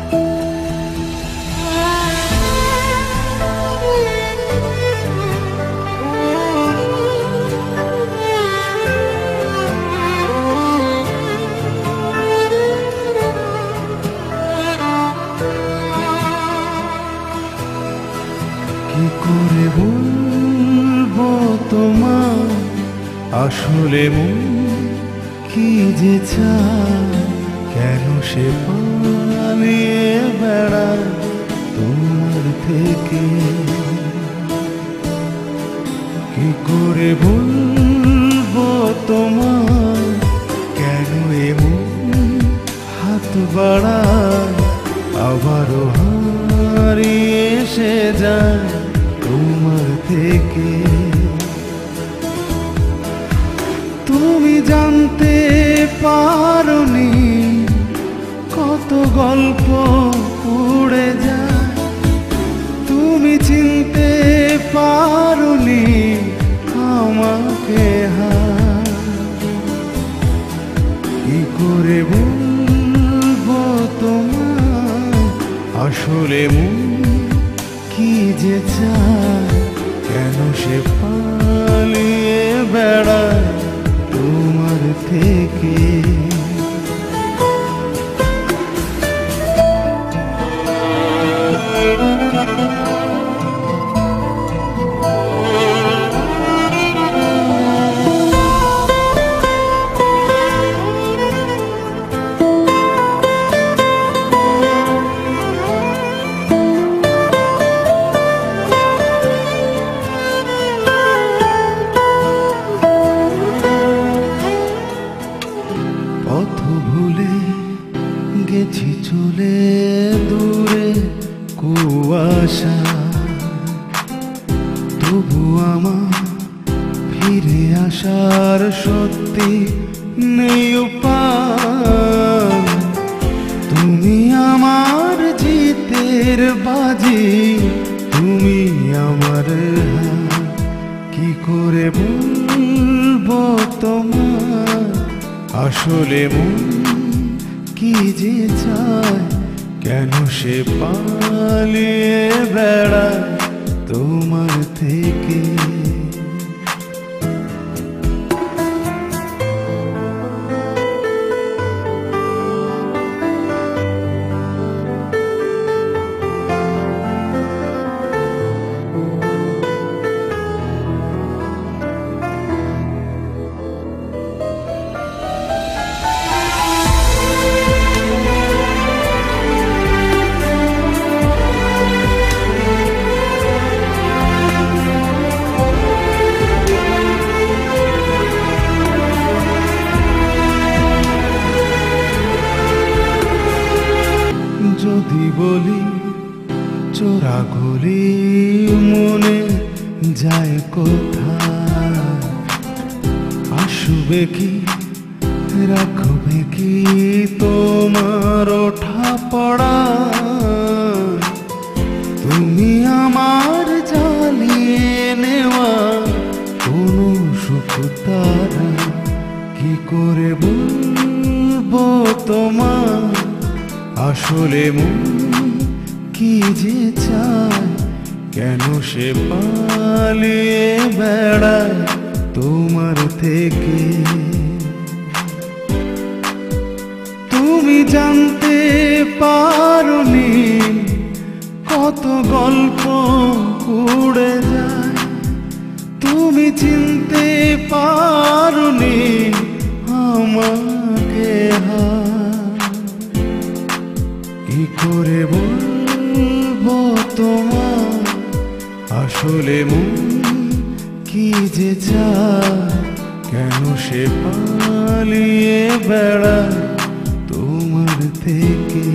কি করে বলবো তোমার আসলে মন কি যে চায়, কেন সে পালিয়ে বেড়ায় তোমার থেকে। কি করে বলবো তোমার কেন এমন হাত বাড়ায়, আবারও হারিয়ে এসে যায় তোমার থেকে। তুমি জানতে পারোনি কত গল্প উড়ে যায়, তুমি চিনতে পারোনি আমাকে। কি করে বলবো তোমার আসলে মন কি যে চায়, কেন সে পালিয়ে বেড়ায় তোমার থেকে। পথ ভুলে গেছি চলে দূরে কুয়াশা, তবু আমার ফিরে আসার সত্যি নেই উপায়। তুমি আমার জিতের বাজি, তুমি আমার হার। কি করে বলবো তোমার আসলে মন কি যে চায়, কেন সে পালিয়ে বেড়ায় তোমার থেকে। যদি বলি চোরা গলি মনে যায় কোথায়, আসবে কি রাখবে কি তোমার ওঠা পড়া। তুমি আমার জ্বালিয়ে নেওয়া কোনো সুখ তারা। কি করে বলবো তোমার আসলে মন কি যে চায়, কেন সে পালিয়ে বেড়ায় তোমার থেকে। তুমি জানতে পারোনি কত গল্প উড়ে যায়, তুমি চিনতে পারোনি আমাকে। কি করে বলবো তোমার আসলে মন কি যে চায়, কেন সে পালিয়ে বেড়ায় তোমার থেকে।